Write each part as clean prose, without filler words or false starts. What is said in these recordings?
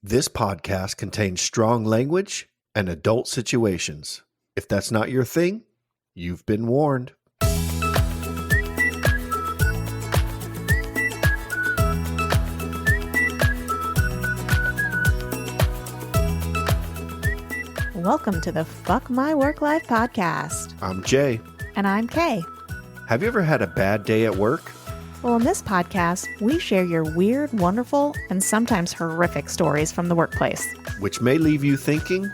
This podcast contains strong language and adult situations. If that's not your thing, you've been warned. Welcome to the Fuck My Work Life podcast. I'm Jay. And I'm Kay. Have you ever had a bad day at work? Well, in this podcast, we share your weird, wonderful, and sometimes horrific stories from the workplace. Which may leave you thinking,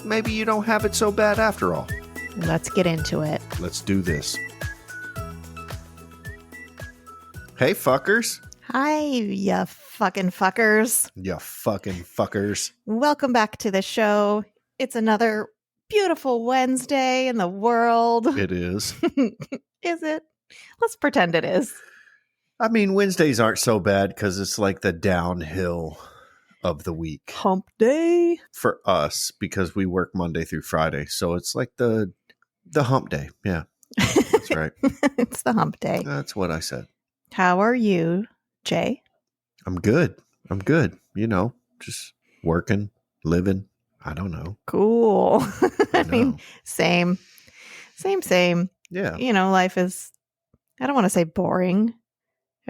maybe you don't have it so bad after all. Let's get into it. Let's do this. Hey, fuckers. Hi, ya fucking fuckers. You fucking fuckers. Welcome back to the show. It's another beautiful Wednesday in the world. It is. Is it? Let's pretend it is. I mean, Wednesdays aren't so bad because it's like the downhill of the week. Hump day. For us, because we work Monday through Friday. So it's like the hump day. Yeah, that's right. It's the hump day. That's what I said. How are you, Jay? I'm good. You know, just working, living. I don't know. Cool. I know. mean, same. Yeah. You know, life is, I don't want to say boring.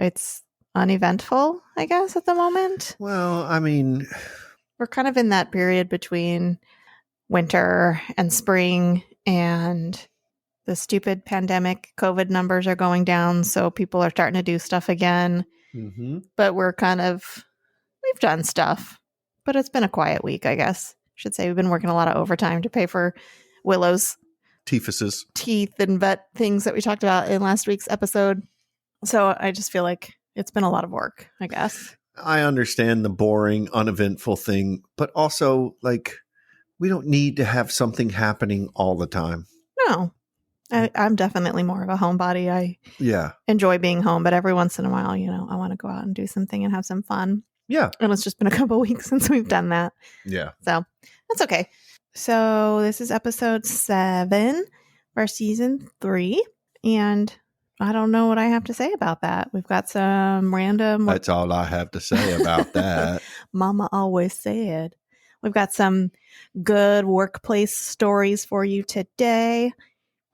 It's uneventful, I guess, at the moment. Well, I mean, We're kind of in that period between winter and spring, and the stupid pandemic COVID numbers are going down. So people are starting to do stuff again. But we've done stuff, but it's been a quiet week, I guess. Should say we've been working a lot of overtime to pay for Willow's Tifuses. teeth and vet things that we talked about in last week's episode. So I just feel like it's been a lot of work, I guess. I understand the boring, uneventful thing, but also, like, we don't need to have something happening all the time. No, I'm definitely more of a homebody. I Yeah. enjoy being home, but every once in a while, you know, I want to go out and do something and have some fun. Yeah. And it's just been a couple weeks since we've done that. Yeah. So that's okay. So this is episode 7 for season 3. And I don't know what I have to say about that. We've got some random... That's all I have to say about that. Mama always said. We've got some good workplace stories for you today.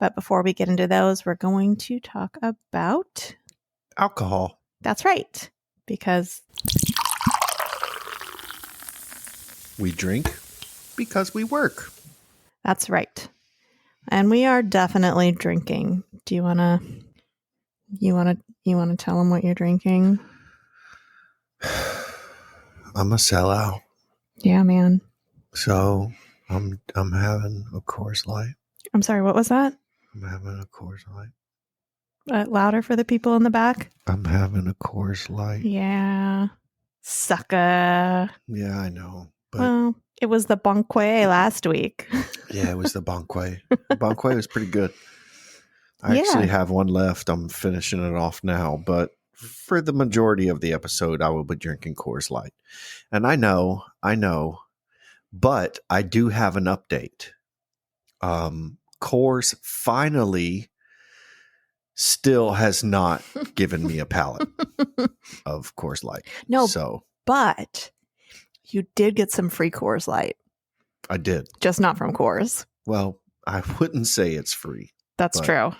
But before we get into those, we're going to talk about... Alcohol. That's right. Because... we drink because we work. That's right. And we are definitely drinking. Do you want to... You want to tell them what you're drinking? I'm a sellout. Yeah, man. So I'm having a Coors Light. I'm sorry, what was that? I'm having a Coors Light. Louder for the people in the back? I'm having a Coors Light. Yeah. Sucker. Yeah, I know. But Well, it was the Bonquet last week. yeah, it was the Bonquet. The Bonquet was pretty good. I actually have one left. I'm finishing it off now. But for the majority of the episode, I will be drinking Coors Light. And I know. But I do have an update. Coors finally still has not given me a pallet of Coors Light. No, So but you did get some free Coors Light. I did. Just not from Coors. Well, I wouldn't say it's free. That's true.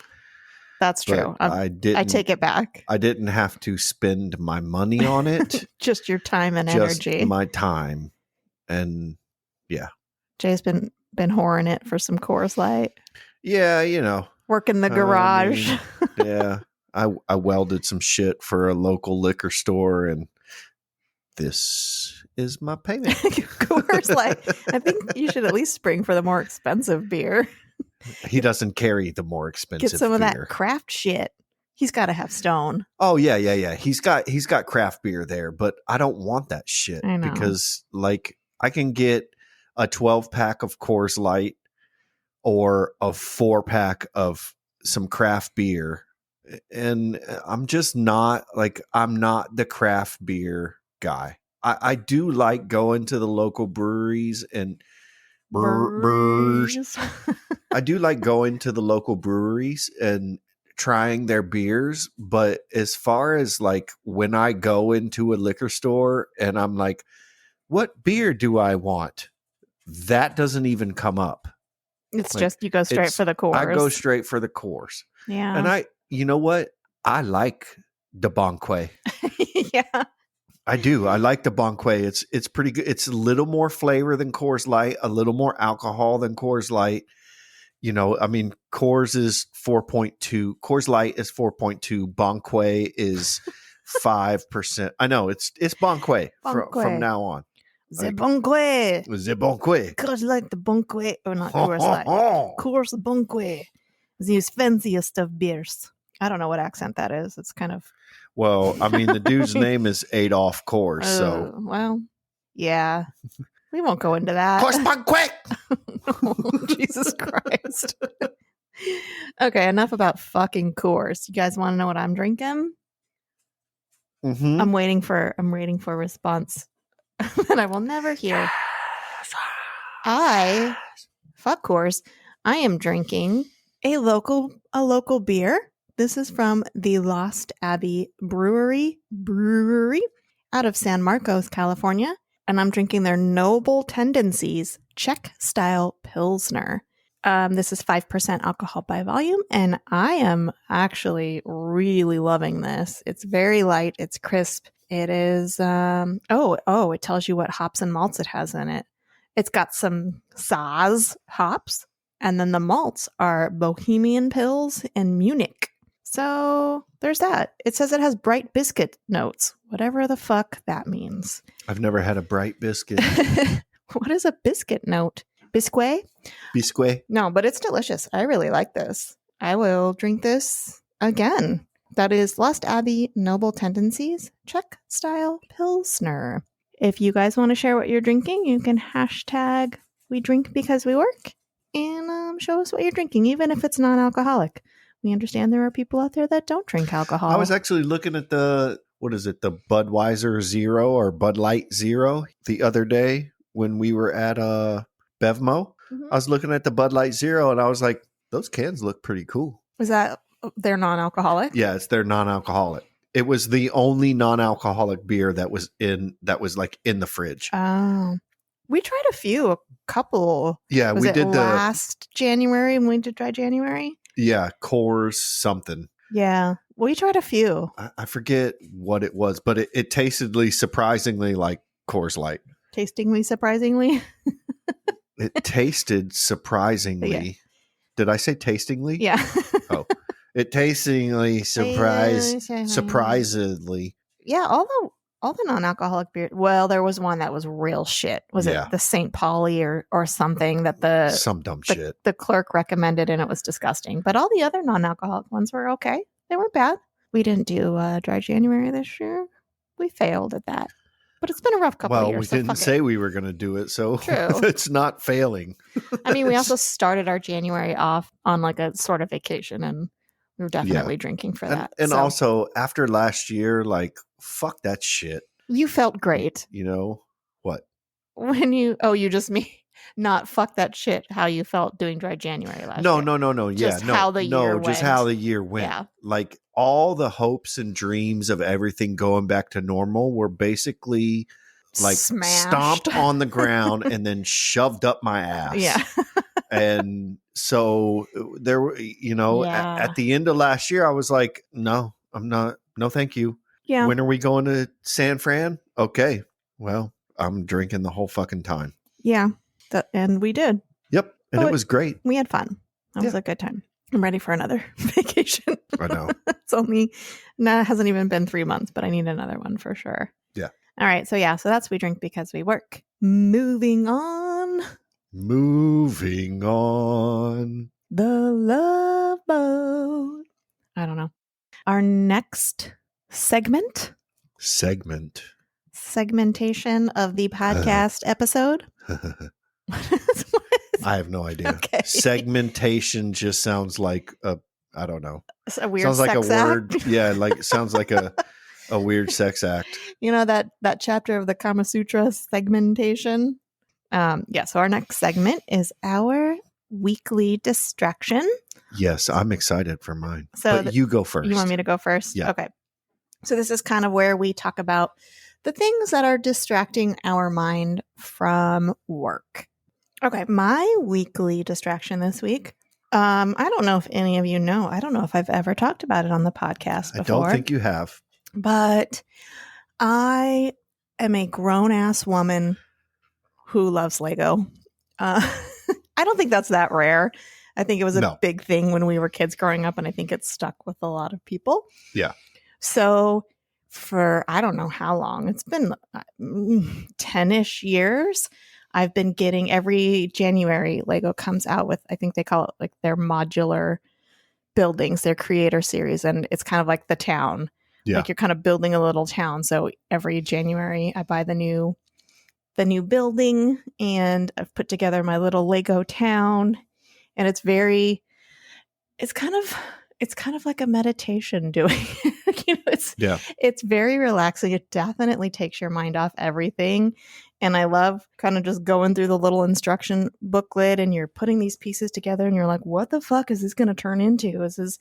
That's true. I didn't. I take it back. I didn't have to spend my money on it. Just your time and Just energy. my time. And yeah. Jay's been whoring it for some Coors Light. Yeah, you know. Work in the garage. Yeah. I welded some shit for a local liquor store, and this is my payment. Coors Light. I think you should at least spring for the more expensive beer. He doesn't carry the more expensive Get some of beer. that craft shit. He's got to have Stone. Oh yeah. He's got craft beer there, but I don't want that shit. I know. Because like I can get a 12-pack of Coors Light or a 4-pack of some craft beer, and I'm just not like, I'm not the craft beer guy. I do like going to the local breweries and brewers. I do like going to the local breweries and trying their beers, but as far as like when I go into a liquor store and I'm like, what beer do I want? That doesn't even come up. It's like, just you go straight for the Coors. I go straight for the Coors. Yeah. And you know what? I like debauchery. Yeah. I do. I like debauchery. It's pretty good. It's a little more flavor than Coors Light, a little more alcohol than Coors Light. You know, I mean, Coors is 4.2. Coors Light is 4.2. Bonquay is 5%. I know it's Bonquay from now on. The Bonquay. The Bonquay. Coors Light, the Bonquay. Or not Coors Light. Coors Bonquay. The fanciest of beers. I don't know what accent that is. It's kind of. Well, I mean, the dude's name is Adolf Coors, so. Well, yeah. We won't go into that. Coors Bonquay! Oh, Jesus Christ. Okay, enough about fucking Coors. You guys want to know what I'm drinking? Mm-hmm. I'm waiting for a response that I will never hear. Fuck Coors. I am drinking a local beer. This is from the Lost Abbey Brewery out of San Marcos, California. And I'm drinking their Noble Tendencies Czech style Pilsner. This is 5% alcohol by volume, and I am actually really loving this. It's very light. It's crisp. It is, it tells you what hops and malts it has in it. It's got some Saaz hops, and then the malts are Bohemian Pils and Munich. So there's that. It says it has bright biscuit notes, whatever the fuck that means. I've never had a bright biscuit. What is a biscuit note? Biscuit? Biscuit? No, but it's delicious. I really like this. I will drink this again. That is Lost Abbey Noble Tendencies Czech style Pilsner. If you guys want to share what you're drinking, you can hashtag we drink because we work and show us what you're drinking, even if it's non-alcoholic. We understand there are people out there that don't drink alcohol. I was actually looking at the Budweiser Zero or Bud Light Zero the other day when we were at Bevmo. Mm-hmm. I was looking at the Bud Light Zero and I was like, those cans look pretty cool. Was that their non-alcoholic? Yeah, it's their non-alcoholic. It was the only non-alcoholic beer that was like in the fridge. Oh. We tried a couple. Yeah, we did last January when we did Dry January. Yeah, Coors something. Yeah, we tried a few. I forget what it was, but it tasted surprisingly like Coors Light. Tastingly, surprisingly? It tasted surprisingly. Yeah. Did I say tastingly? Yeah. Oh, it tastingly surprisingly. Yeah, all the non-alcoholic beer. Well, there was one that was real shit. Was it the St. Pauli or something that some dumb shit the clerk recommended, and it was disgusting. But all the other non-alcoholic ones were okay. They weren't bad. We didn't do Dry January this year. We failed at that. But it's been a rough couple of years. Well, we didn't say we were going to do it, so it's not failing. I mean, we also started our January off on like a sort of vacation, and we were definitely drinking for that. And also, after last year, fuck that shit. You felt great. You know what? When you just me. Not fuck that shit. How you felt doing Dry January last year? No. Just how the year went. Just how the year went. Yeah. Like all the hopes and dreams of everything going back to normal were basically smashed. Stomped on the ground and then shoved up my ass. Yeah. And so there were, at the end of last year, I was like, no, I'm not. No, thank you. Yeah. When are we going to San Fran? Okay. Well, I'm drinking the whole fucking time. Yeah. And we did. Yep. And it was great. We had fun. It was a good time. I'm ready for another vacation. I know. It hasn't even been 3 months, but I need another one for sure. Yeah. All right. So that's We Drink Because We Work. Moving on. The Love Boat. I don't know. Our next segmentation of the podcast episode. I have no idea. Okay. Segmentation just sounds like I don't know. It's a weird sounds like sex a act. word. Yeah, sounds like a weird sex act. You know that chapter of the Kama Sutra, segmentation? So our next segment is our weekly distraction. Yes, I'm excited for mine. So but you go first. You want me to go first? Yeah. Okay. So this is kind of where we talk about the things that are distracting our mind from work. Okay, my weekly distraction this week. I don't know if any of you know. I don't know if I've ever talked about it on the podcast before. I don't think you have. But I am a grown-ass woman who loves Lego. I don't think that's that rare. I think it was a big thing when we were kids growing up, and I think it's stuck with a lot of people. Yeah. So for I don't know how long, it's been 10-ish years, I've been getting every January Lego comes out with, I think they call it like their modular buildings, their creator series, and it's kind of like the town. Yeah. Like you're kind of building a little town. So every January I buy the new building, and I've put together my little Lego town, and it's kind of like a meditation doing it's very relaxing. It definitely takes your mind off everything. And I love kind of just going through the little instruction booklet, and you're putting these pieces together, and you're like, what the fuck is this going to turn into? This is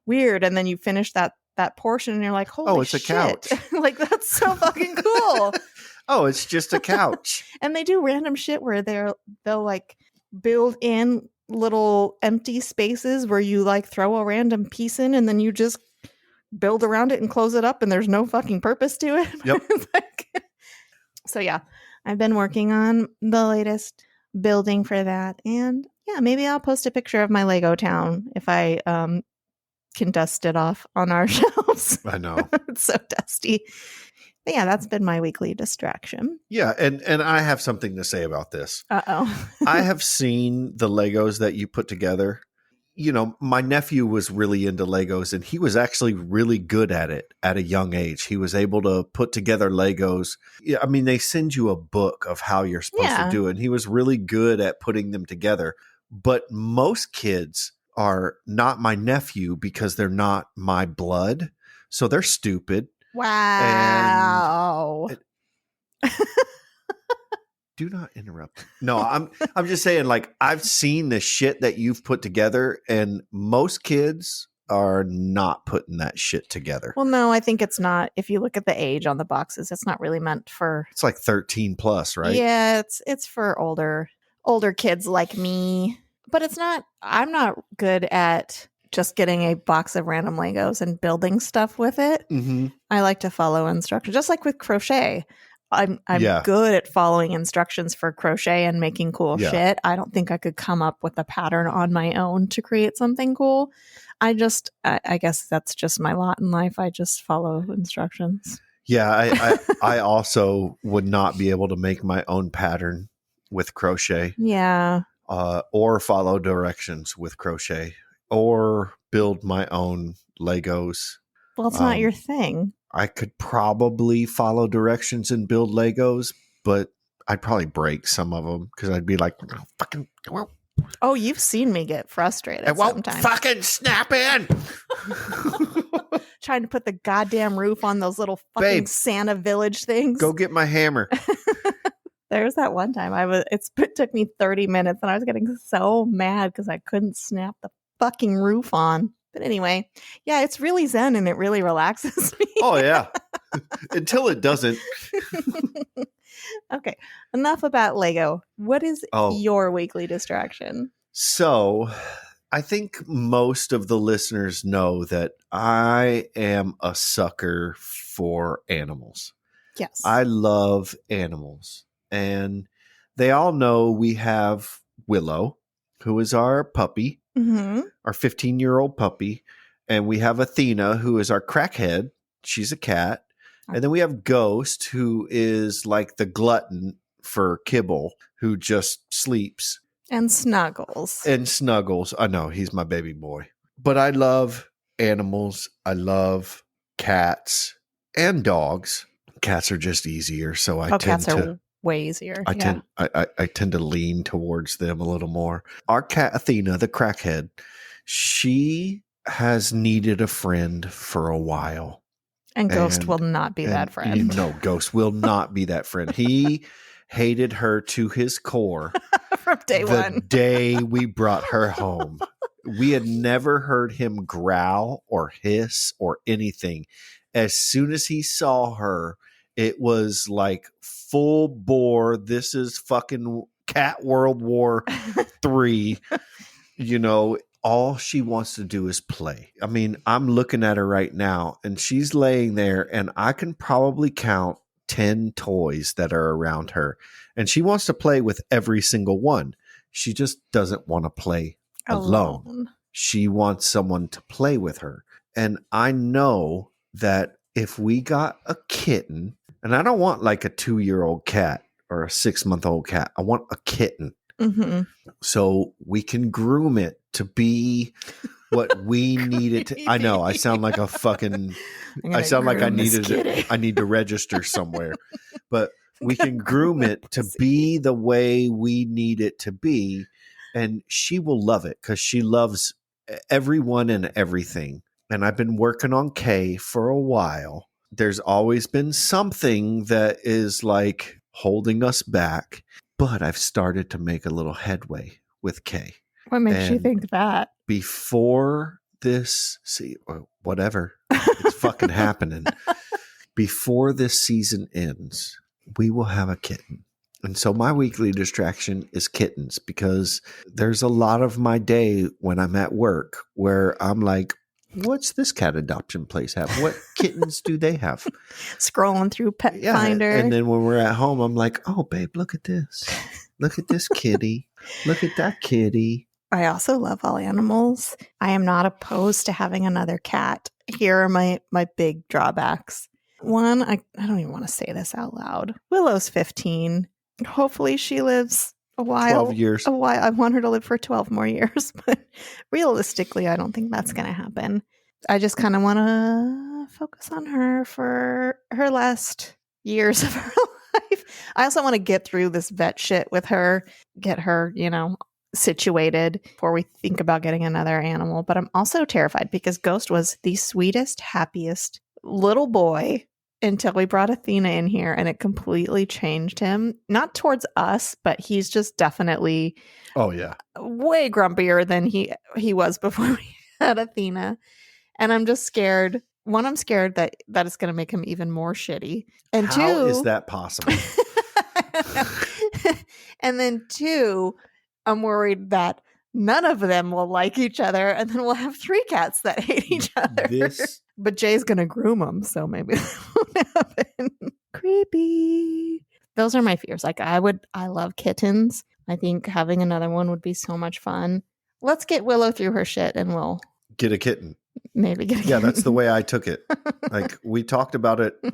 weird. And then you finish that portion, and you're like, holy shit. Oh, it's a couch. Like, that's so fucking cool. Oh, it's just a couch. And they do random shit where they'll like build in little empty spaces where you like throw a random piece in, and then you just build around it and close it up, and there's no fucking purpose to it. Yep. So yeah, I've been working on the latest building for that, and yeah, maybe I'll post a picture of my Lego town if I can dust it off on our shelves. I know. It's so dusty. But yeah, that's been my weekly distraction. Yeah, and I have something to say about this. Uh-oh. I have seen the Legos that you put together. You know, my nephew was really into Legos, and he was actually really good at it at a young age. He was able to put together Legos. Yeah, I mean, they send you a book of how you're supposed to do it, and he was really good at putting them together. But most kids are not my nephew because they're not my blood, so they're stupid. Wow. Do not interrupt. No, I'm just saying, like, I've seen the shit that you've put together, and most kids are not putting that shit together. Well, no, I think it's not. If you look at the age on the boxes, it's not really meant for. It's like 13 plus, right? Yeah, it's for older kids like me. But it's not. I'm not good at just getting a box of random Legos and building stuff with it. Mm-hmm. I like to follow instructions, just like with crochet. I'm good at following instructions for crochet and making cool shit. I don't think I could come up with a pattern on my own to create something cool. I guess that's just my lot in life. I just follow instructions. Yeah, I also would not be able to make my own pattern with crochet. Yeah. Or follow directions with crochet, or build my own Legos. Well, it's not your thing. I could probably follow directions and build Legos, but I'd probably break some of them because I'd be like, oh, fucking. Well. Oh, you've seen me get frustrated. It won't fucking snap in. Trying to put the goddamn roof on those little fucking Santa Village things. Go get my hammer. There was that one time it took me 30 minutes, and I was getting so mad because I couldn't snap the fucking roof on. But anyway, yeah, it's really zen, and it really relaxes me. Oh, yeah. Until it doesn't. Okay. Enough about Lego. What is your weekly distraction? So I think most of the listeners know that I am a sucker for animals. Yes. I love animals. And they all know we have Willow, who is our puppy. Mm-hmm. Our 15-year-old puppy. And we have Athena, who is our crackhead. She's a cat. And then we have Ghost, who is like the glutton for kibble, who just sleeps. And snuggles. I know, he's my baby boy. But I love animals. I love cats and dogs. Cats are just easier, so I tend cats to... are way easier. I tend to lean towards them a little more. Our cat Athena, the crackhead, she has needed a friend for a while. And Ghost will not be that friend. No, Ghost will not be that friend. He hated her to his core from day one. The day we brought her home. We had never heard him growl or hiss or anything. As soon as he saw her, It was like full bore. This is fucking Cat World War III. You know, all she wants to do is play. I mean, I'm looking at her right now and she's laying there and I can probably count 10 toys that are around her. And she wants to play with every single one. She just doesn't want to play alone. She wants someone to play with her. And I know that if we got a kitten, and I don't want like a 2-year-old cat or a 6-month-old cat, I want a kitten. Mm-hmm. So we can groom it to be what we need it to. I know I sound like a fucking, I sound like I need to register somewhere, but we can groom it to be the way we need it to be. And she will love it because she loves everyone and everything. And I've been working on Kay for a while. There's always been something that is like holding us back, but I've started to make a little headway with Kay. What makes you think that? Before this, whatever, it's fucking happening. Before this season ends, we will have a kitten. And so my weekly distraction is kittens because there's a lot of my day when I'm at work where I'm like, what's this cat adoption place have? What kittens do they have? Scrolling through Pet Finder. And then when we're at home, I'm like, oh, babe, look at this. Look at this kitty. Look at that kitty. I also love all animals. I am not opposed to having another cat. Here are my big drawbacks. One, I don't even want to say this out loud. Willow's 15. Hopefully she lives a while. 12 years. A while. I want her to live for 12 more years, but realistically, I don't think that's going to happen. I just kind of want to focus on her for her last years of her life. I also want to get through this vet shit with her, get her, situated before we think about getting another animal. But I'm also terrified because Ghost was the sweetest, happiest little boy until we brought Athena in here, and it completely changed him. Not towards us, but he's just definitely way grumpier than he was before we had Athena. And I'm just scared. One, I'm scared that it's going to make him even more shitty. And how is that possible? And then two, I'm worried that none of them will like each other, and then we'll have 3 cats that hate each other. But Jay's going to groom them, so maybe that won't happen. Creepy. Those are my fears. Like, I love kittens. I think having another one would be so much fun. Let's get Willow through her shit, and we'll get a kitten. Maybe get a kitten. Yeah, that's the way I took it. Like, we talked about it, a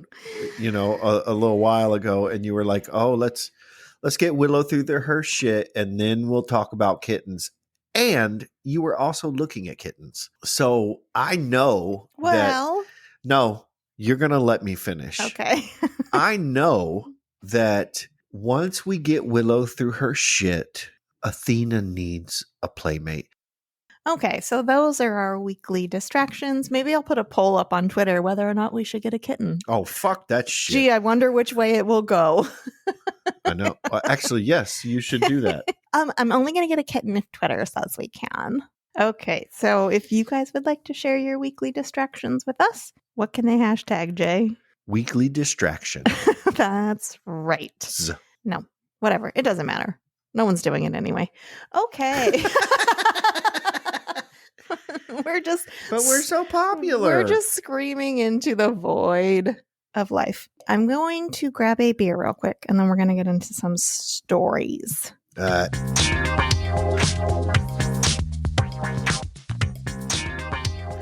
little while ago, and you were like, oh, let's get Willow through her shit, and then we'll talk about kittens. And you were also looking at kittens. So I know no, you're going to let me finish. Okay. I know that once we get Willow through her shit, Athena needs a playmate. Okay, so those are our weekly distractions. Maybe I'll put a poll up on Twitter whether or not we should get a kitten. Oh, fuck that shit. Gee, I wonder which way it will go. I know. Actually, yes, you should do that. I'm only going to get a kitten if Twitter says we can. Okay, so if you guys would like to share your weekly distractions with us, what can they hashtag, Jay? Weekly distraction. That's right. No, whatever. It doesn't matter. No one's doing it anyway. Okay. But we're so popular. We're just screaming into the void of life. I'm going to grab a beer real quick, and then we're going to get into some stories. All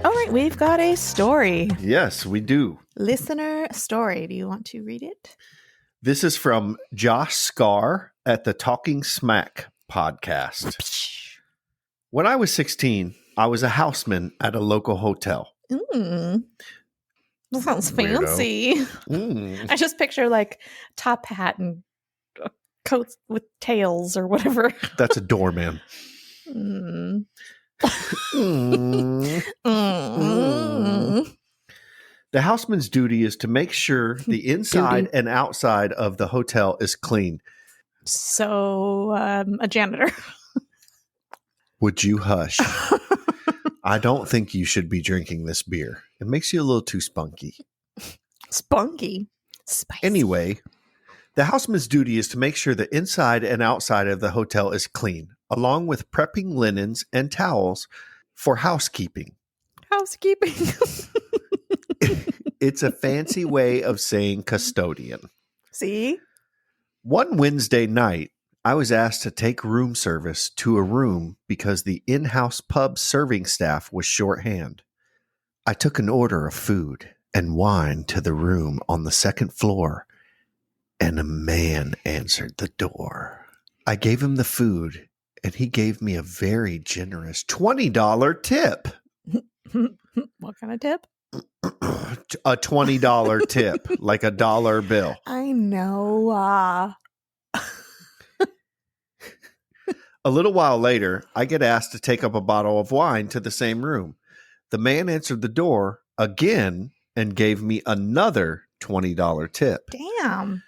right, we've got a story. Yes, we do. Listener story. Do you want to read it? This is from Josh Scar at the Talking Smack podcast. When I was 16, I was a houseman at a local hotel. That sounds fancy. I just picture like top hat and coats with tails or whatever. That's a doorman. The houseman's duty is to make sure the inside and outside of the hotel is clean. So, a janitor. Would you hush? I don't think you should be drinking this beer. It makes you a little too spunky. Spunky? Spicy. Anyway, the houseman's duty is to make sure the inside and outside of the hotel is clean, along with prepping linens and towels for housekeeping. Housekeeping. It's a fancy way of saying custodian. See? One Wednesday night, I was asked to take room service to a room because the in-house pub serving staff was shorthand. I took an order of food and wine to the room on the second floor, and a man answered the door. I gave him the food, and he gave me a very generous $20 tip. What kind of tip? A $20 tip, like a dollar bill. I know. A little while later, I get asked to take up a bottle of wine to the same room. The man answered the door again and gave me another $20 tip. Damn.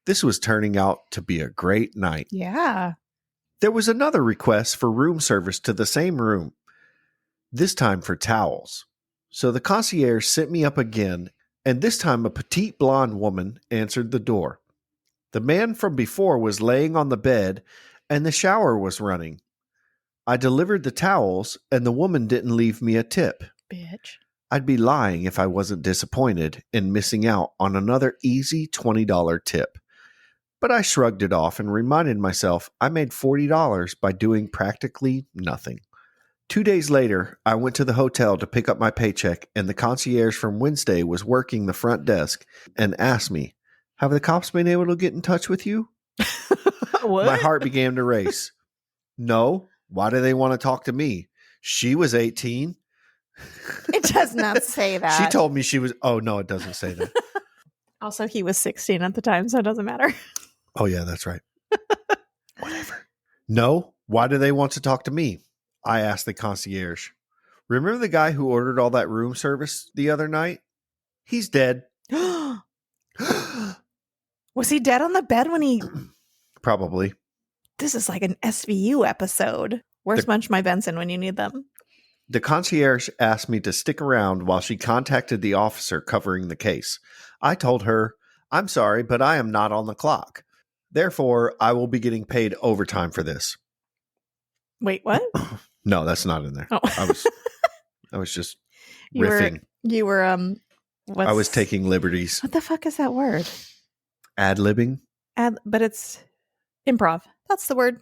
This was turning out to be a great night. Yeah. There was another request for room service to the same room, this time for towels. So the concierge sent me up again, and this time a petite blonde woman answered the door. The man from before was laying on the bed, and the shower was running. I delivered the towels, and the woman didn't leave me a tip. Bitch. I'd be lying if I wasn't disappointed in missing out on another easy $20 tip. But I shrugged it off and reminded myself I made $40 by doing practically nothing. 2 days later, I went to the hotel to pick up my paycheck, and the concierge from Wednesday was working the front desk and asked me, "Have the cops been able to get in touch with you?" What? My heart began to race. No, why do they want to talk to me? She was 18. It does not say that. She told me she was, oh no, it doesn't say that. Also, he was 16 at the time, so it doesn't matter. Oh yeah, that's right. Whatever. No, why do they want to talk to me? I asked the concierge. Remember the guy who ordered all that room service the other night? He's dead. Was he dead on the bed when he... Probably. This is like an SVU episode. Where's Munch My Benson when you need them? The concierge asked me to stick around while she contacted the officer covering the case. I told her, "I'm sorry, but I am not on the clock. Therefore, I will be getting paid overtime for this." Wait, what? No, that's not in there. Oh. I was just You riffing. What's, I was taking liberties. what the fuck is that word? Ad-libbing? But it's improv. That's the word.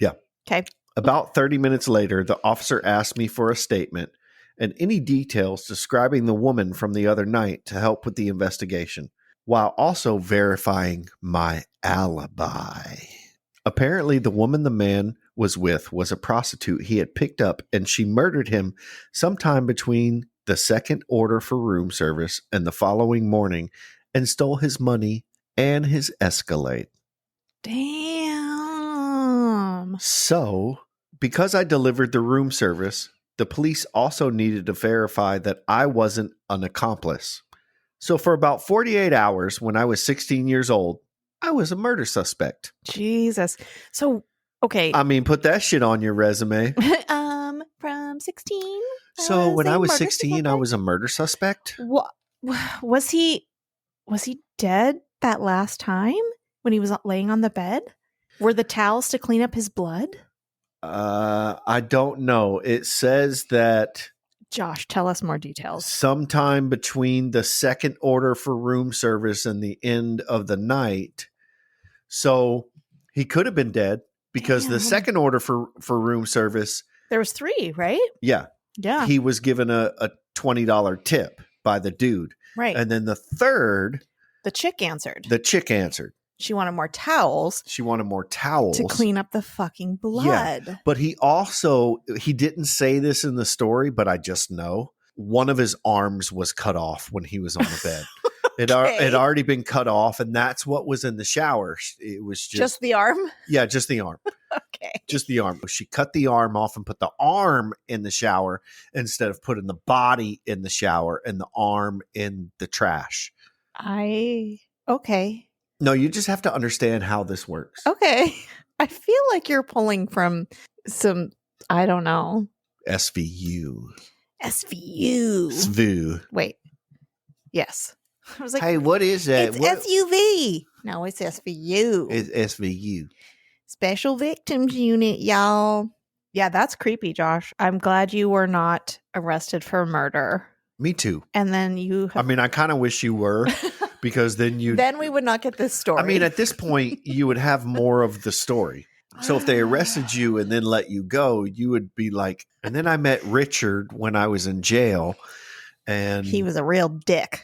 Yeah. Okay. About 30 minutes later, the officer asked me for a statement and any details describing the woman from the other night to help with the investigation, while also verifying my alibi. Apparently, the woman the man was with was a prostitute he had picked up, and she murdered him sometime between the second order for room service and the following morning and stole his money and his Escalade. Damn. So, because I delivered the room service, the police also needed to verify that I wasn't an accomplice. So for about 48 hours, when I was 16 years old, I was a murder suspect. Jesus. So, okay. I mean, put that shit on your resume. From 16. So when I was murder 16, I suspect? was a murder suspect? Was he dead that last time when he was laying on the bed? Were the towels to clean up his blood? I don't know. It says that Josh, tell us more details. sometime between the second order for room service and the end of the night. So he could have been dead because the Damn. second order for room service, There was 3, right? yeah, Yeah. he was given a $20 tip by the dude. Right. And then the third, The chick answered. the chick answered. She wanted more towels She wanted more towels. to clean up the fucking blood. But he didn't say this in the story, but I just know one of his arms was cut off when he was on the bed. It had already been cut off, and that's what was in the shower. It was Just the arm? yeah, just the arm. Okay. Just the arm. She cut the arm off and put the arm in the shower instead of putting the body in the shower and the arm in the trash. Okay. No, you just have to understand how this works. Okay. I feel like you're pulling from some, I don't know. SVU. SVU. SVU. Wait. Yes. I was like, hey, what is that? It's What? SUV. No, it's SVU. It's SVU. Special Victims Unit, y'all. Yeah, that's creepy, Josh. I'm glad you were not arrested for murder. Me too. And then you I mean, I kind of wish you were, because then then we would not get this story. I mean, at this point, you would have more of the story. So if they arrested you and then let you go, you would be like, and then I met Richard when I was in jail, and he was a real dick.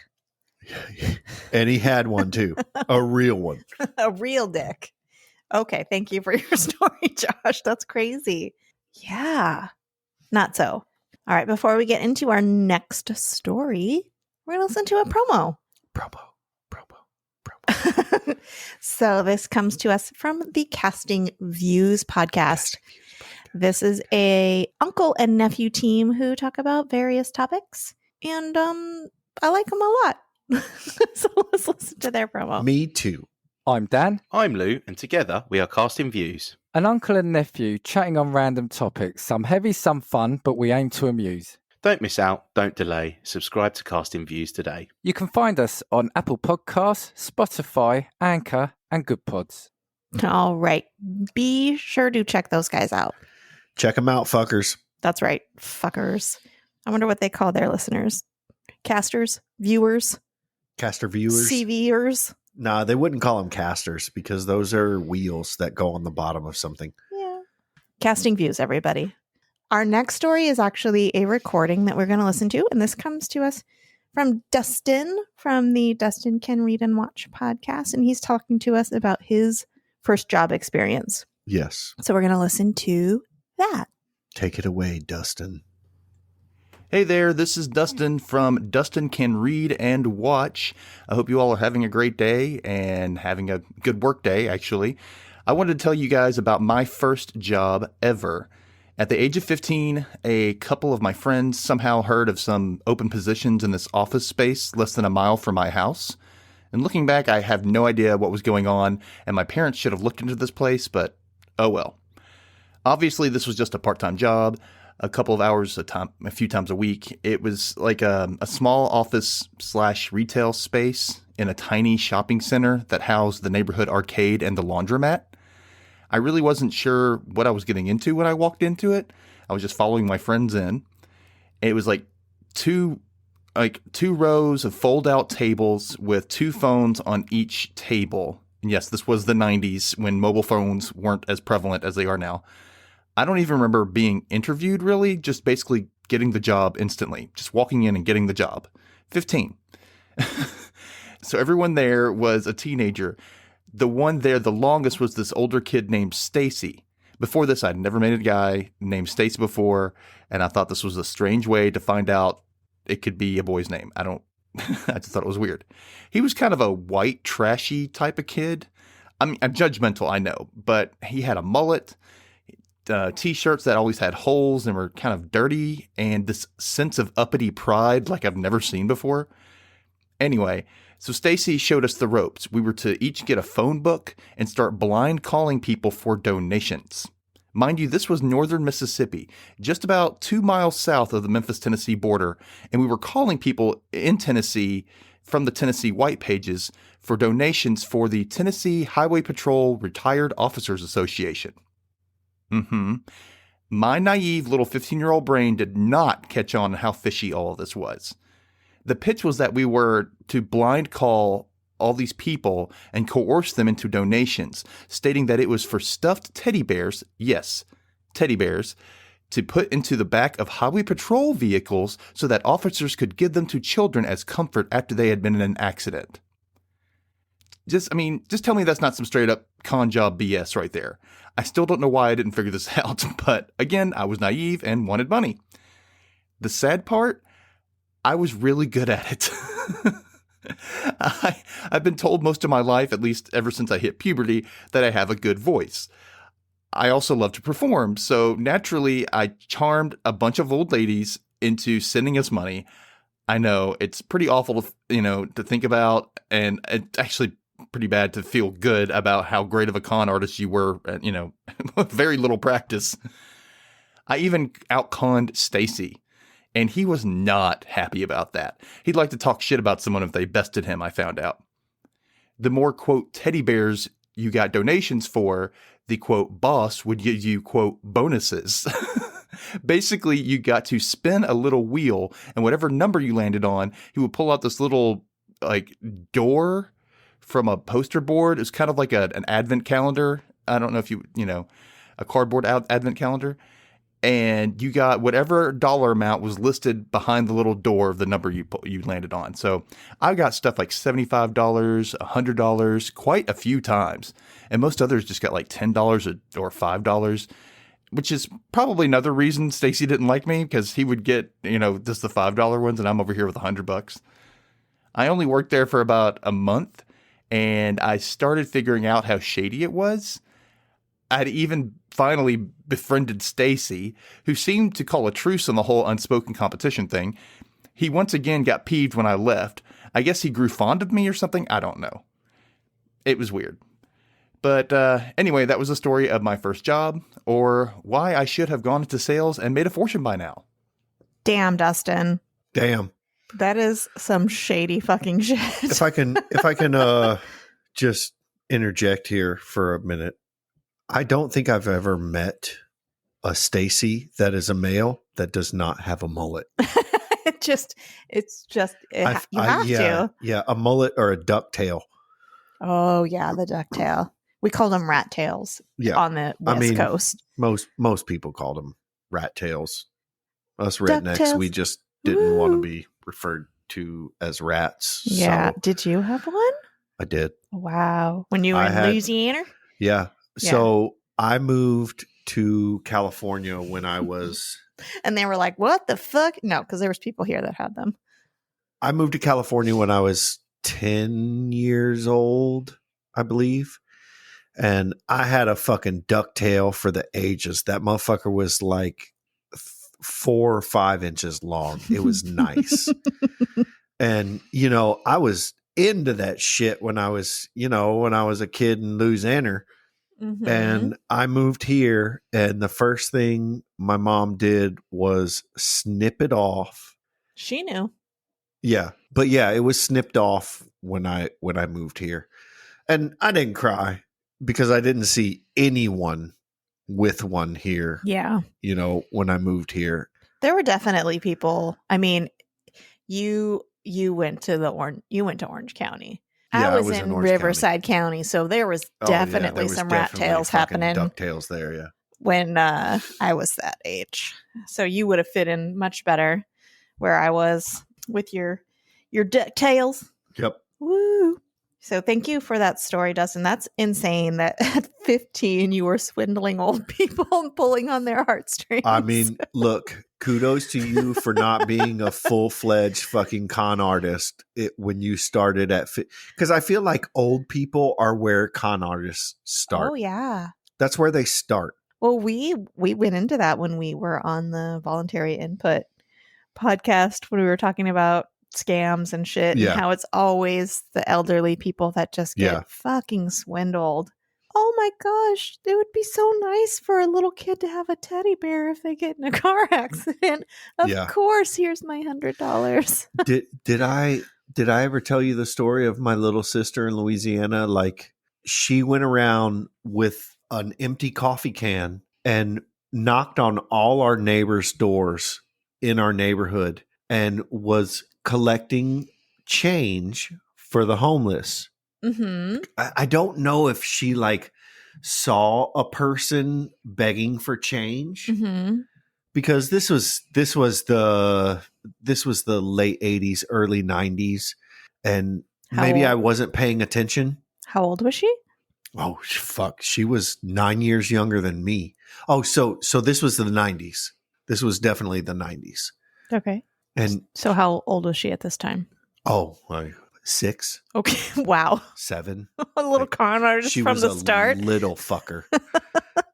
And he had one too, a real one. A real dick. Okay, thank you for your story, Josh. That's crazy. Yeah, not so. All right, before we get into our next story, we're going to listen to a promo. Promo. So this comes to us from the Casting Views podcast. This is a uncle and nephew team who talk about various topics, and I like them a lot. So let's listen to their promo. Me too. I'm Dan. I'm Lou, and together we are Casting Views. An uncle and nephew chatting on random topics, some heavy, some fun, but we aim to amuse. Don't miss out, don't delay. Subscribe to Casting Views today. You can find us on Apple Podcasts, Spotify, Anchor, and Good Pods. All right. Be sure to check those guys out. Check them out, fuckers. That's right. Fuckers. I wonder what they call their listeners. Casters? Viewers? Caster viewers. CVers? Nah, they wouldn't call them casters, because those are wheels that go on the bottom of something. Yeah. Casting Views, everybody. Our next story is actually a recording that we're going to listen to, and this comes to us from Dustin from the Dustin Can Read and Watch podcast, and he's talking to us about his first job experience. Yes. So we're going to listen to that. Take it away, Dustin. Hey there, this is Dustin from Dustin Can Read and Watch. I hope you all are having a great day and having a good work day, actually. I wanted to tell you guys about my first job ever. At the age of 15, a couple of my friends somehow heard of some open positions in this office space less than a mile from my house. And looking back, I have no idea what was going on, and my parents should have looked into this place, but oh well. Obviously, this was just a part-time job, a couple of hours a few times a week. It was like a small office/retail space in a tiny shopping center that housed the neighborhood arcade and the laundromat. I really wasn't sure what I was getting into when I walked into it. I was just following my friends in. It was like two rows of fold-out tables with two phones on each table. And yes, this was the 90s when mobile phones weren't as prevalent as they are now. I don't even remember being interviewed, really, just basically getting the job instantly, just walking in and getting the job. 15. So everyone there was a teenager. The one there, the longest, was this older kid named Stacy. Before this, I'd never met a guy named Stacy before, and I thought this was a strange way to find out it could be a boy's name. I just thought it was weird. He was kind of a white, trashy type of kid. I mean, I'm judgmental, I know, but he had a mullet, t-shirts that always had holes and were kind of dirty, and this sense of uppity pride like I've never seen before. Anyway, so Stacy showed us the ropes. We were to each get a phone book and start blind calling people for donations. Mind you, this was northern Mississippi, just about 2 miles south of the Memphis, Tennessee border, and we were calling people in Tennessee from the Tennessee White Pages for donations for the Tennessee Highway Patrol Retired Officers Association. My naive little 15-year-old brain did not catch on how fishy all of this was. The pitch was that we were to blind call all these people and coerce them into donations, stating that it was for stuffed teddy bears, yes, teddy bears, to put into the back of highway patrol vehicles so that officers could give them to children as comfort after they had been in an accident. Just tell me that's not some straight up con job BS right there. I still don't know why I didn't figure this out, but again, I was naive and wanted money. The sad part, I was really good at it. I've been told most of my life, at least ever since I hit puberty, that I have a good voice. I also love to perform, so naturally I charmed a bunch of old ladies into sending us money. I know it's pretty awful to think about, and it's actually pretty bad to feel good about how great of a con artist you were at, with very little practice. I even out-conned Stacy. And he was not happy about that. He'd like to talk shit about someone if they bested him, I found out. The more, quote, teddy bears you got donations for, the, quote, boss would give you, quote, bonuses. Basically, you got to spin a little wheel, and whatever number you landed on, he would pull out this little, like, door from a poster board. It's kind of like an advent calendar. I don't know if a cardboard advent calendar. And you got whatever dollar amount was listed behind the little door of the number you landed on. So I got stuff like $75, $100, quite a few times. And most others just got like $10 or $5, which is probably another reason Stacy didn't like me, because he would get, just the $5 ones, and I'm over here with $100. I only worked there for about a month, and I started figuring out how shady it was. I'd even finally befriended Stacy, who seemed to call a truce on the whole unspoken competition thing. He once again got peeved when I left. I guess he grew fond of me or something. I don't know. It was weird. But anyway, that was the story of my first job, or why I should have gone into sales and made a fortune by now. Damn, Dustin. Damn. That is some shady fucking shit. If I can just interject here for a minute. I don't think I've ever met a Stacy that is a male that does not have a mullet. You have to. Yeah, a mullet or a ducktail. Oh yeah, the ducktail. We called them rat tails. Yeah. On the West Coast. Most people called them rat tails. Us rednecks, DuckTales. we just didn't want to be referred to as rats. Yeah. So Did you have one? I did. Wow. When you were in Louisiana? Yeah. Yeah. So I moved to California when I was... And they were like, what the fuck? No, because there was people here that had them. I moved to California when I was 10 years old, I believe. And I had a fucking ducktail for the ages. That motherfucker was like 4 or 5 inches long. It was nice. And, I was into that shit when I was a kid in Louisiana. Mm-hmm. And I moved here, and the first thing my mom did was snip it off. She knew. Yeah. But yeah, it was snipped off when I moved here. And I didn't cry because I didn't see anyone with one here. Yeah. When I moved here. There were definitely people. I mean, you went to Orange County. Yeah, I was in Riverside County, so there was definitely some rat tails happening. Ducktails there, yeah. When I was that age, so you would have fit in much better where I was with your ducktails. Yep. Woo! So thank you for that story, Dustin. That's insane that at 15 you were swindling old people and pulling on their heartstrings. I mean, look, kudos to you for not being a full-fledged fucking con artist when you started because I feel like old people are where con artists start. Oh, yeah. That's where they start. Well, we went into that when we were on the Voluntary Input podcast when we were talking about scams and shit, and how it's always the elderly people that just get fucking swindled. Oh my gosh, it would be so nice for a little kid to have a teddy bear if they get in a car accident. Of course, here's my $100. Did I ever tell you the story of my little sister in Louisiana? Like, she went around with an empty coffee can and knocked on all our neighbors' doors in our neighborhood and was collecting change for the homeless. Mm-hmm. I don't know if she saw a person begging for change, mm-hmm. because this was the late 80s, early 90s, and maybe I wasn't paying attention. How old was she? Oh fuck, she was 9 years younger than me. Oh, so this was the 90s. This was definitely the 90s. Okay. And so how old was she at this time? Oh, 6. Okay. Wow. 7. A little con artist from the start. She was a little fucker.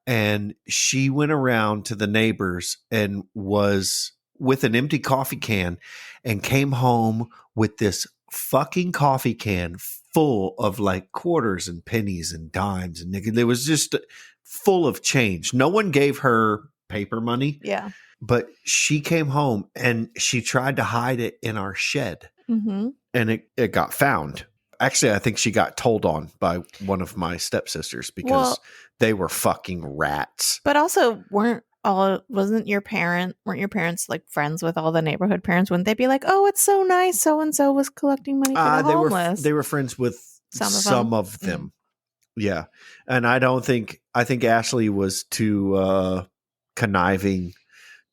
And she went around to the neighbors and was with an empty coffee can and came home with this fucking coffee can full of quarters and pennies and dimes and nickels. It was just full of change. No one gave her paper money. Yeah. But she came home and she tried to hide it in our shed, Mm-hmm. and it got found. Actually, I think she got told on by one of my stepsisters because they were fucking rats. But also, weren't your parents like friends with all the neighborhood parents? Wouldn't they be like, "Oh, it's so nice, so and so was collecting money for the homeless"? They were friends with some of them. Yeah, and I think Ashley was too conniving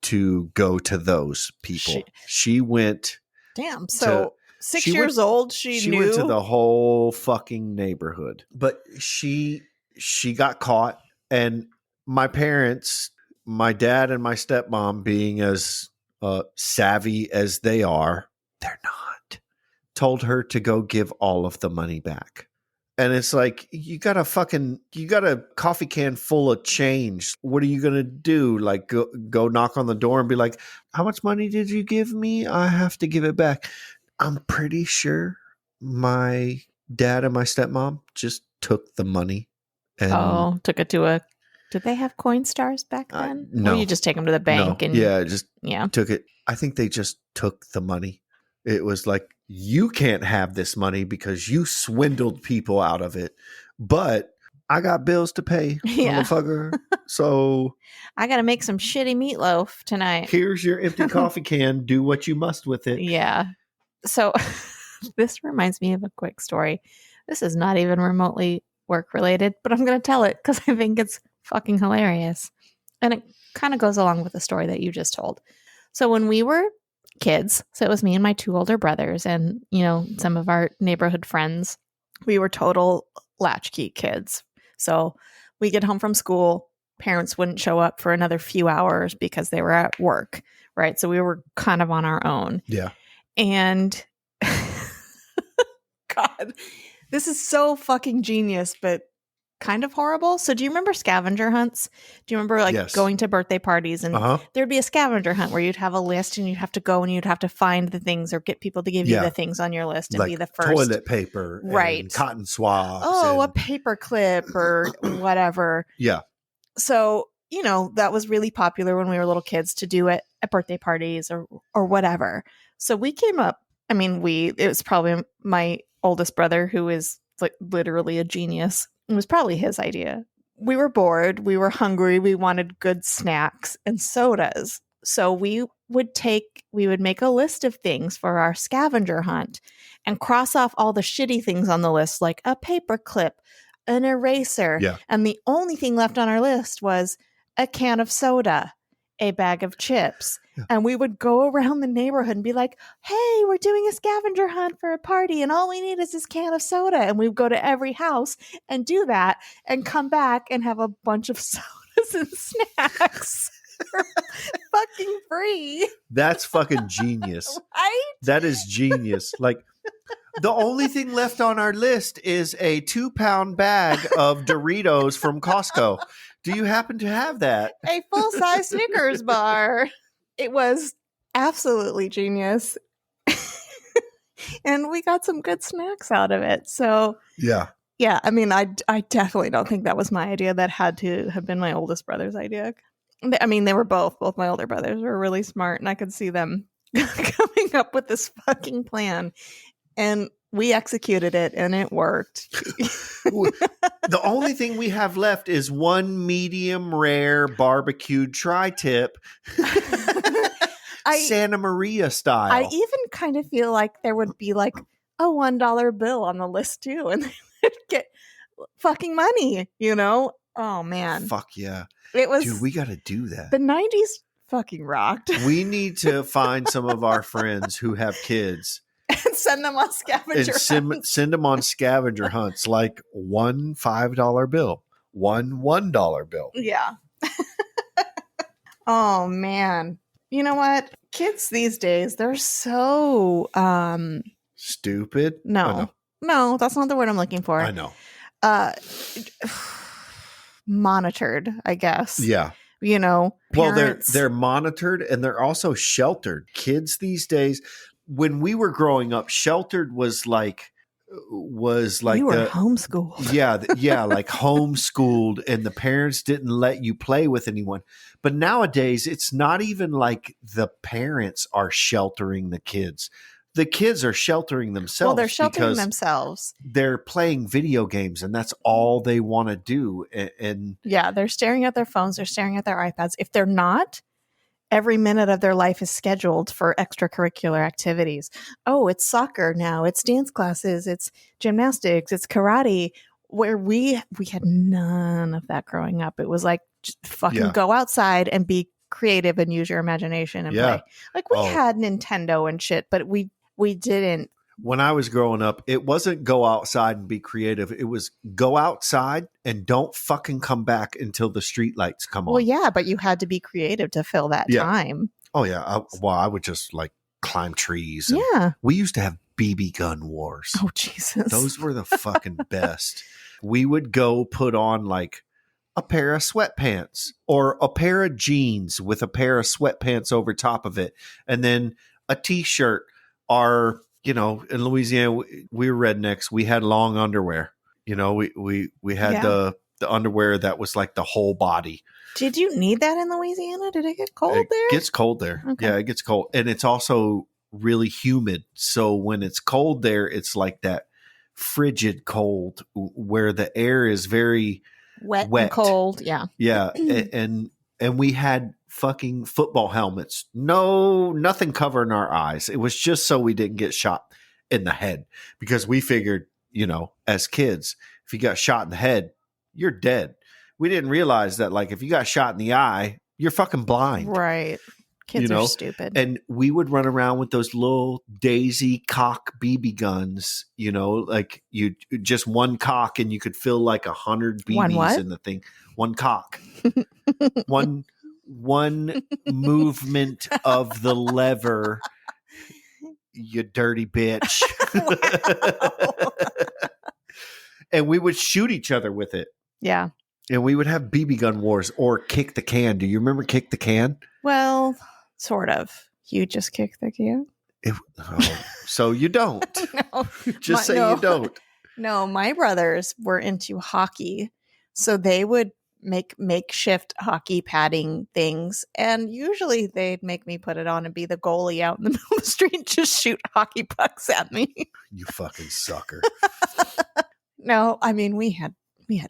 to go to those people. She went. Damn. So 6 years old, she knew. Went to the whole fucking neighborhood, but she got caught, and my parents, my dad and my stepmom, being as savvy as they are, they're not, told her to go give all of the money back. And it's like, you got a coffee can full of change. What are you going to do? Like go knock on the door and be like, how much money did you give me? I have to give it back. I'm pretty sure my dad and my stepmom just took the money. And took it to did they have Coinstars back then? No. Or you just take them to the bank? No. And took it. I think they just took the money. It was like, you can't have this money because you swindled people out of it. But I got bills to pay, motherfucker. So I got to make some shitty meatloaf tonight. Here's your empty coffee can. Do what you must with it. Yeah. So this reminds me of a quick story. This is not even remotely work related, but I'm going to tell it because I think it's fucking hilarious. And it kind of goes along with the story that you just told. So when we were kids, so it was me and my 2 older brothers and, some of our neighborhood friends, we were total latchkey kids. So we get home from school, parents wouldn't show up for another few hours because they were at work, right? So we were kind of on our own. Yeah. And God, this is so fucking genius, but kind of horrible. So do you remember scavenger hunts? Do you remember going to birthday parties and there'd be a scavenger hunt where you'd have a list and you'd have to go and you'd have to find the things or get people to give you the things on your list and be the first. Toilet paper, right? And cotton swabs. A paper clip or whatever. Yeah. So, that was really popular when we were little kids to do it at birthday parties or whatever. So we came up, it was probably my oldest brother who is like literally a genius. It was probably his idea. We were bored. We were hungry. We wanted good snacks and sodas. So we would make a list of things for our scavenger hunt and cross off all the shitty things on the list, like a paper clip, an eraser. Yeah. And the only thing left on our list was a can of soda, a bag of chips. Yeah. And we would go around the neighborhood and be like, hey, we're doing a scavenger hunt for a party and all we need is this can of soda. And we would go to every house and do that and come back and have a bunch of sodas and snacks for fucking free. That's fucking genius. Right? That is genius. Like, the only thing left on our list is a 2-pound bag of Doritos from Costco. Do you happen to have that? A full-size Snickers bar. It was absolutely genius. And we got some good snacks out of it. So, yeah, I definitely don't think that was my idea. That had to have been my oldest brother's idea. They were both my older brothers were really smart, and I could see them coming up with this fucking plan. And we executed it, and it worked. The only thing we have left is one medium rare barbecued tri-tip. Santa Maria style. I even kind of feel like there would be like a $1 bill on the list too, and they would get fucking money, Oh man. Fuck yeah. It was, dude, we got to do that. The 90s fucking rocked. We need to find some of our friends who have kids. And send them on scavenger hunts. Send them on scavenger hunts, like one $5 bill, one $1 bill. Yeah. Oh, man. You know what? Kids these days, they're so... stupid? No, that's not the word I'm looking for. I know. Monitored, I guess. Yeah. Parents. Well, they're monitored and they're also sheltered. Kids these days... When we were growing up, sheltered was like was like you were homeschooled. yeah, like homeschooled, and the parents didn't let you play with anyone. But nowadays, it's not even like the parents are sheltering the kids. The kids are sheltering themselves. Well, they're sheltering because themselves. they're playing video games, and that's all they want to do. And yeah, they're staring at their phones. They're staring at their iPads. If they're not, every minute of their life is scheduled for extracurricular activities. Oh, it's soccer now. It's dance classes. It's gymnastics. It's karate. Where we had none of that growing up. It was like, just fucking go outside and be creative and use your imagination and play. Like we had Nintendo and shit, but we didn't. When I was growing up, it wasn't go outside and be creative. It was go outside and don't fucking come back until the street lights come on. Well, yeah, but you had to be creative to fill that time. Oh, yeah. I would just like climb trees. Yeah. We used to have BB gun wars. Oh, Jesus. Those were the fucking best. We would go put on like a pair of sweatpants or a pair of jeans with a pair of sweatpants over top of it. And then a t-shirt or... in Louisiana, we were rednecks. We had long underwear. We had the underwear that was like the whole body. Did you need that in Louisiana? Did it get cold there? It gets cold there. Okay. Yeah, it gets cold. And it's also really humid. So when it's cold there, it's like that frigid cold where the air is very wet. And cold. Yeah. Yeah. and we had fucking football helmets. Nothing covering our eyes. It was just so we didn't get shot in the head, because we figured, as kids, if you got shot in the head, you're dead. We didn't realize that, like, if you got shot in the eye, you're fucking blind. Right. Kids are stupid. And we would run around with those little daisy cock BB guns, like you just one cock and you could fill like 100 BBs in the thing. One cock. one movement of the lever, you dirty bitch. And we would shoot each other with it. Yeah. And we would have BB gun wars or kick the can. Do you remember kick the can? Well, sort of. You just kick the can? So you don't. No. Just say you don't. No, my brothers were into hockey. So they would make makeshift hockey padding things, and usually they'd make me put it on and be the goalie out in the middle of the street and just shoot hockey pucks at me. You fucking sucker. No, I mean we had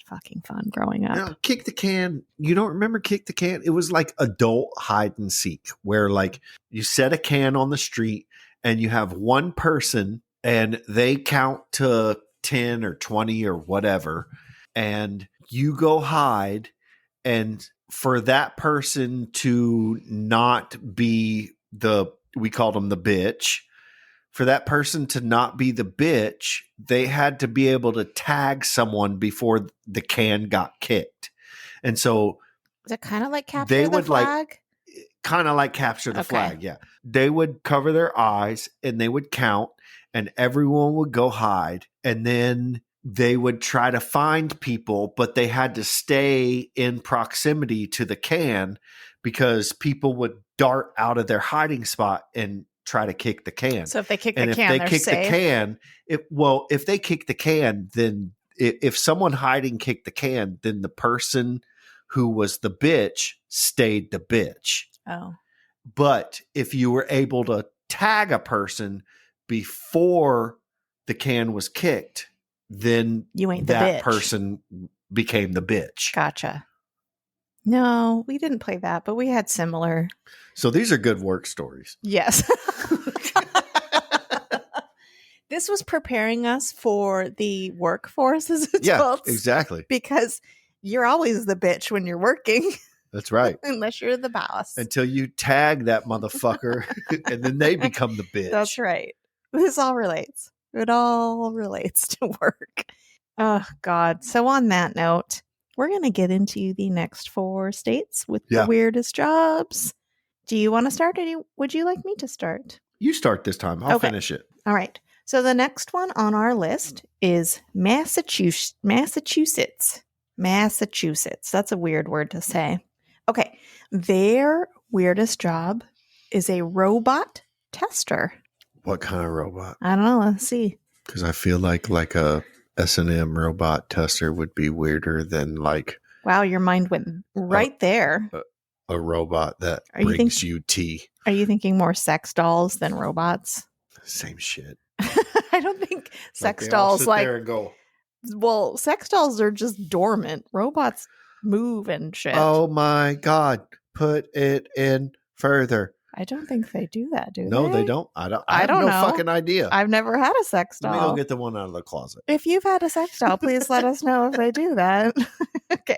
fucking fun growing up. Now, kick the can. You don't remember kick the can? It was like adult hide and seek, where like you set a can on the street and you have one person and they count to 10 or 20 or whatever, and you go hide, and for that person to not be we called them the bitch, for that person to not be the bitch, they had to be able to tag someone before the can got kicked. And so is it kind of like capture the flag? Kind of like capture the flag, yeah. They would cover their eyes and they would count, and everyone would go hide, and then they would try to find people, but they had to stay in proximity to the can because people would dart out of their hiding spot and try to kick the can. So if they kick the can, they're safe. If they kick the can, then if someone hiding kicked the can, then the person who was the bitch stayed the bitch. Oh. But if you were able to tag a person before the can was kicked, then you ain't the that bitch. Person became the bitch. Gotcha. No, we didn't play that, but we had similar. So these are good work stories. Yes. This was preparing us for the workforce as adults. Yeah, exactly. Because you're always the bitch when you're working. That's right. Unless you're the boss. Until you tag that motherfucker and then they become the bitch. That's right. This all relates. It all relates to work. Oh, God. So on that note, we're going to get into the next 4 states with the weirdest jobs. Do you want to start, or would you like me to start? You start this time. I'll finish it. All right. So the next one on our list is Massachusetts. Massachusetts. That's a weird word to say. Okay. Their weirdest job is a robot tester. What kind of robot? I don't know. Let's see. Because I feel like a S&M robot tester would be weirder than like Wow, your mind went right there. a robot that Are you brings you tea. Are you thinking more sex dolls than robots? Same shit. I don't think sex Like they all dolls sit like. there and go, Well, sex dolls are just dormant. Robots move and shit. oh my God, put it in further. I don't think they do that, do they? No, they don't. I I have don't no know. fucking idea. I've never had a sex Let me doll. go get the one out of the closet. If you've had a sex doll, please let us know if they do that. Okay.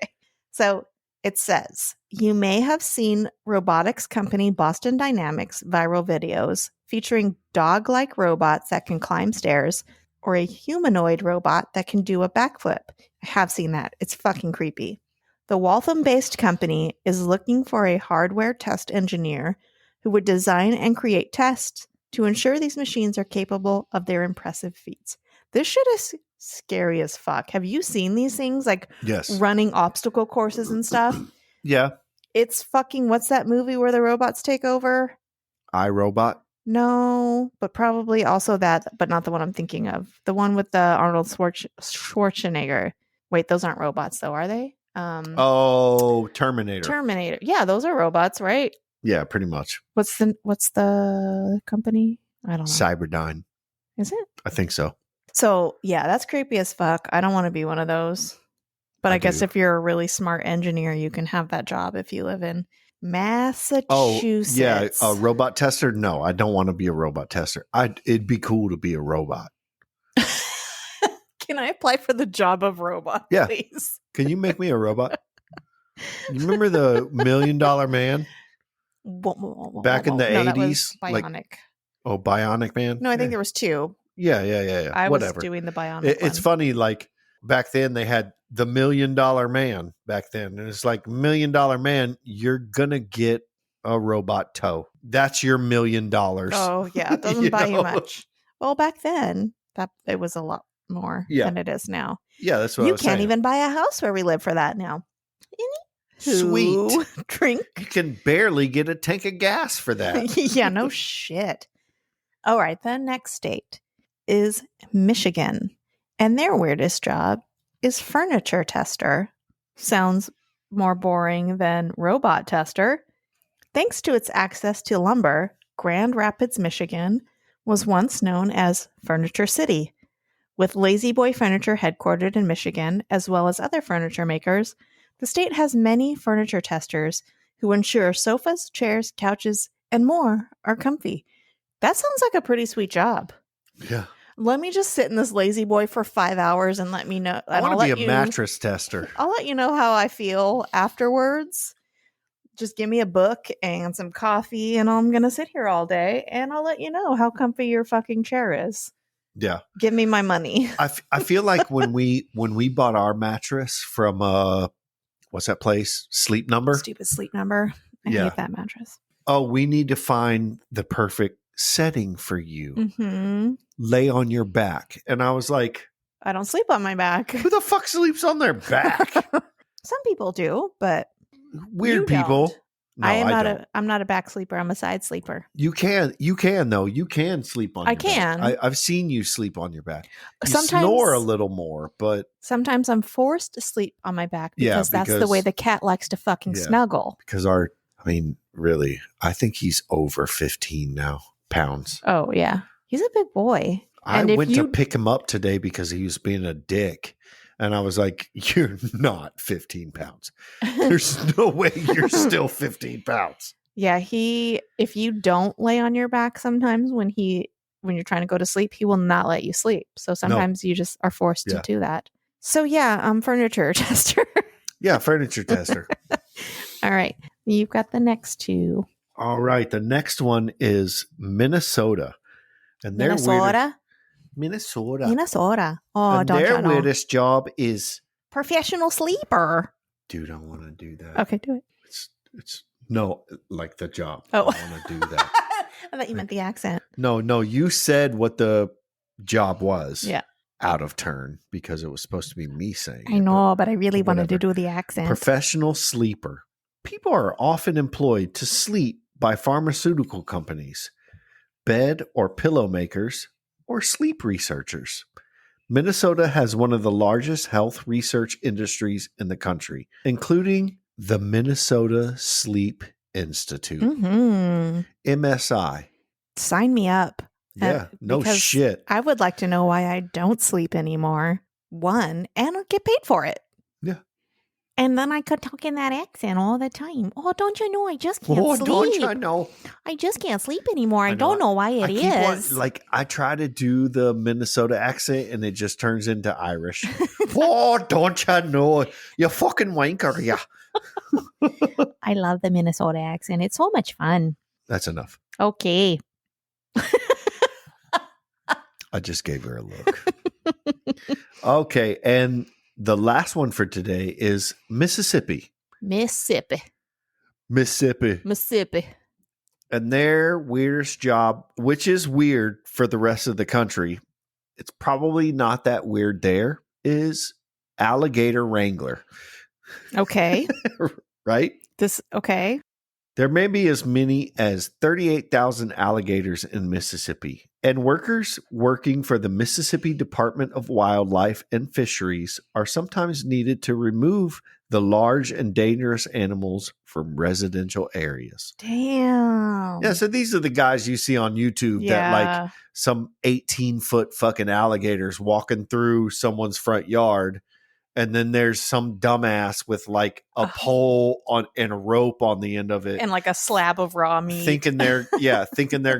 So it says, you may have seen robotics company Boston Dynamics viral videos featuring dog-like robots that can climb stairs or a humanoid robot that can do a backflip. I have seen that. It's fucking creepy. The Waltham-based company is looking for a hardware test engineer who would design and create tests to ensure these machines are capable of their impressive feats. This shit is scary as fuck. Have you seen these things? Like Yes. running obstacle courses and stuff? Yeah. It's fucking, what's that movie where the robots take over? iRobot. No, but probably also that, but not the one I'm thinking of. The one with the Arnold Schwarzenegger. Wait, those aren't robots though, are they? Oh, Terminator. Terminator. Yeah, those are robots, right? Yeah, pretty much. What's the company? I don't know. Cyberdyne. Is it? I think so. So yeah, that's creepy as fuck. I don't want to be one of those. But I guess do. if you're a really smart engineer, you can have that job if you live in Massachusetts. Yeah, a robot tester? No, I don't want to be a robot tester. It'd be cool to be a robot. Can I apply for the job of robot, Yeah. please? Can you make me a robot? You remember the $1 Million Man? Back in the No, that 80s, was like- Bionic. Oh, Bionic Man? No, I think there was two. Yeah. I Whatever. was doing the Bionic It's one. funny, like back then they had the $1 Million Man back then. And it's like $1 Million Man, you're gonna get a robot toe. That's your $1 million. Oh, yeah. It doesn't You buy you know? much. Well, back then, it was a lot more Yeah. than it is now. Yeah, that's what I You was can't saying. even buy a house where we live for that now. Sweet. Drink. You can barely get a tank of gas for that. Yeah, no shit. All right, the next state is Michigan. And their weirdest job is furniture tester. Sounds more boring than robot tester. Thanks to its access to lumber, Grand Rapids, Michigan was once known as Furniture City. With Lazy Boy Furniture headquartered in Michigan, as well as other furniture makers, the state has many furniture testers who ensure sofas, chairs, couches, and more are comfy. That sounds like a pretty sweet job. Yeah. Let me just sit in this Lazy Boy for 5 hours and let me know. I want to be a mattress tester. I'll let you know how I feel afterwards. Just give me a book and some coffee, and I'm going to sit here all day, and I'll let you know how comfy your fucking chair is. Yeah. Give me my money. I feel like when we bought our mattress from what's that place? Sleep Number? Stupid Sleep Number. I Yeah. hate that mattress. Oh, we need to find the perfect setting for you. Mm-hmm. Lay on your back. And I was like, I don't sleep on my back. who the fuck sleeps on their back? Some people do, but Weird you people. don't. No, I'm not a back sleeper. I'm a side sleeper. You can though. You can sleep on I your can. back. I've seen you sleep on your back. You Sometimes snore a little more, but Sometimes I'm forced to sleep on my back Yeah, because that's the because- way the cat likes to fucking Yeah. snuggle. because really, I think he's over 15 now pounds. Oh yeah, he's a big boy. I And if went to you- pick him up today because he was being a dick. And I was like, you're not 15 pounds. There's no way you're still 15 pounds. Yeah, if you don't lay on your back sometimes when you're trying to go to sleep, he will not let you sleep. So sometimes you just are forced to Yeah. do that. So yeah, I'm furniture tester. Yeah, furniture tester. All right. You've got the next two. All right. The next one is Minnesota. And their Minnesota. Minnesota. Oh, And don't their you know? weirdest job is, Professional sleeper. dude, I want to do that. Okay, do it. It's no, like the job. Oh. I want to do that. I thought you meant the accent. No, you said what the job was. Yeah. Out of turn because it was supposed to be me saying I it, know, but I really wanted to whatever. do the accent. Professional sleeper. People are often employed to sleep by pharmaceutical companies, bed or pillow makers, or sleep researchers. Minnesota has one of the largest health research industries in the country, including the Minnesota Sleep Institute, MSI. Sign me up. Yeah, no because shit. I would like to know why I don't sleep anymore. One, and I'll get paid for it. Yeah. And then I could talk in that accent all the time. Oh, don't you know I just can't sleep? Don't you know? I just can't sleep anymore. I know. don't know why it is. I try to do the Minnesota accent and it just turns into Irish. Oh, don't you know? You fucking wanker, yeah. I love the Minnesota accent. It's so much fun. That's enough. Okay. I just gave her a look. Okay, and the last one for today is Mississippi. Mississippi. And their weirdest job, which is weird for the rest of the country, it's probably not that weird there, is alligator wrangler. Okay. Right? Okay. There may be as many as 38,000 alligators in Mississippi, and workers working for the Mississippi Department of Wildlife and Fisheries are sometimes needed to remove the large and dangerous animals from residential areas. Damn. Yeah, so these are the guys you see on YouTube that like some 18-foot fucking alligators walking through someone's front yard. And then there's some dumbass with like a pole on and a rope on the end of it, and like a slab of raw meat, thinking they're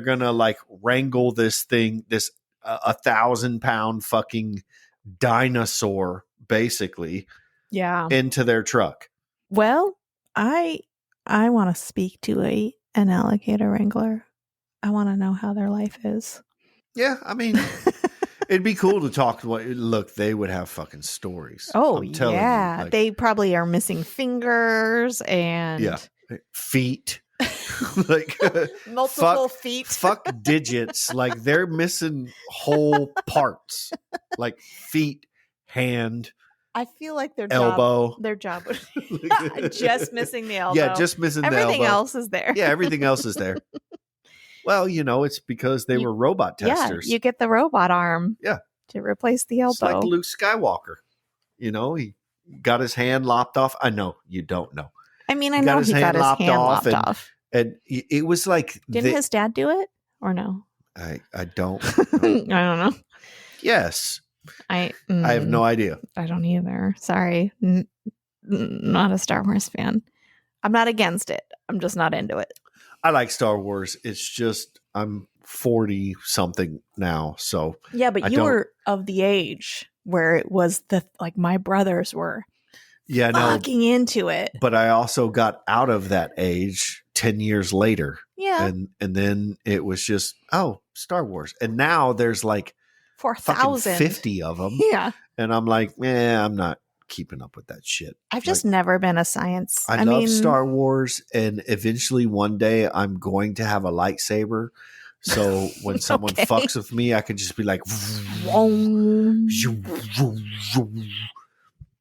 gonna like wrangle this thing, this 1,000-pound fucking dinosaur, basically, into their truck. Well, I want to speak to an alligator wrangler. I want to know how their life is. Yeah, I mean. It'd be cool to talk to look, they would have fucking stories. Oh, I'm telling you, like, they probably are missing fingers and feet. Like multiple feet. Fuck digits. Like they're missing whole parts. Like feet, hand. I feel like their elbow. Job would just missing the elbow. Yeah, just missing the elbow. Everything else is there. Yeah, everything else is there. Well, it's because they were robot testers. Yeah, you get the robot arm. Yeah. To replace the elbow. It's like Luke Skywalker. He got his hand lopped off. I know you don't know. I mean, I know he got his hand lopped off. And it was like... Didn't his dad do it? Or no? I don't know. I don't know. Yes. I have no idea. I don't either. Sorry. Not a Star Wars fan. I'm not against it. I'm just not into it. I like Star Wars. It's just I'm 40 something now, so yeah. But you were of the age where it was my brothers were, fucking into it. But I also got out of that age 10 years later. Yeah, and then it was just Star Wars, and now there's like 4,050 of them. Yeah, and I'm like, I'm not keeping up with that shit. I've just never been a science. I love Star Wars, and eventually one day I'm going to have a lightsaber. So when someone fucks with me, I can just be like,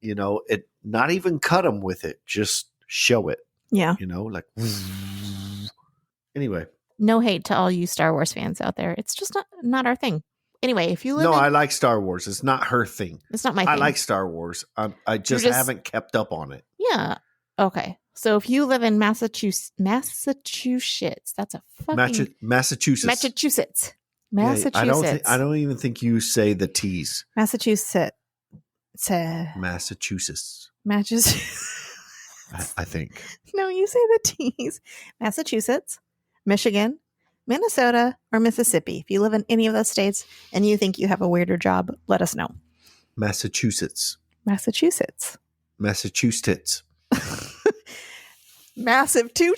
it not even cut them with it, just show it. Yeah, like. Anyway, no hate to all you Star Wars fans out there. It's just not our thing. Anyway, if you live I like Star Wars. It's not her thing. It's not my thing. I like Star Wars. I just haven't kept up on it. Yeah. Okay. So if you live in Massachusetts, that's a fucking Massachusetts. Yeah, I don't even think you say the T's. Massachusetts. I think. No, you say the T's. Massachusetts, Michigan, Minnesota, or Mississippi. If you live in any of those states and you think you have a weirder job, let us know. Massachusetts. Massachusetts. Massive two tits. Massive chew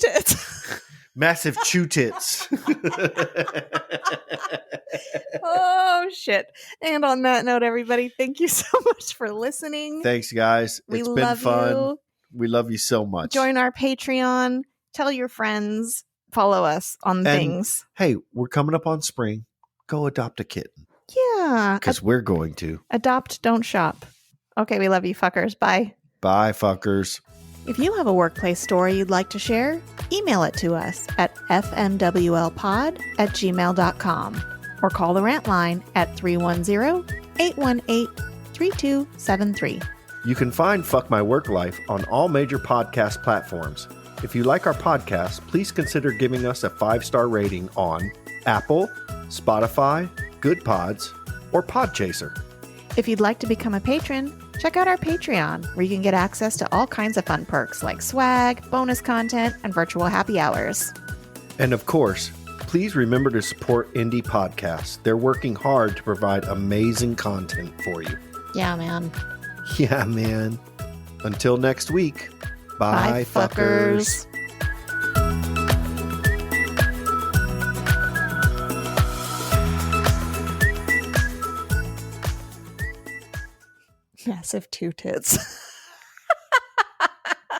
tits. Oh, shit. And on that note, everybody, thank you so much for listening. Thanks, guys. It's been fun. You. We love you so much. Join our Patreon. Tell your friends. Follow us on things. Hey, we're coming up on spring. Go adopt a kitten. Yeah. Because we're going to. Adopt, don't shop. Okay, we love you, fuckers. Bye. Bye, fuckers. If you have a workplace story you'd like to share, email it to us at fnwlpod@gmail.com. or call the rant line at 310-818-3273. You can find Fuck My Work Life on all major podcast platforms. If you like our podcast, please consider giving us a 5-star rating on Apple, Spotify, Good Pods, or Podchaser. If you'd like to become a patron, check out our Patreon, where you can get access to all kinds of fun perks like swag, bonus content, and virtual happy hours. And of course, please remember to support indie podcasts. They're working hard to provide amazing content for you. Yeah, man. Yeah, man. Until next week, bye, fuckers. Massive 2 tits.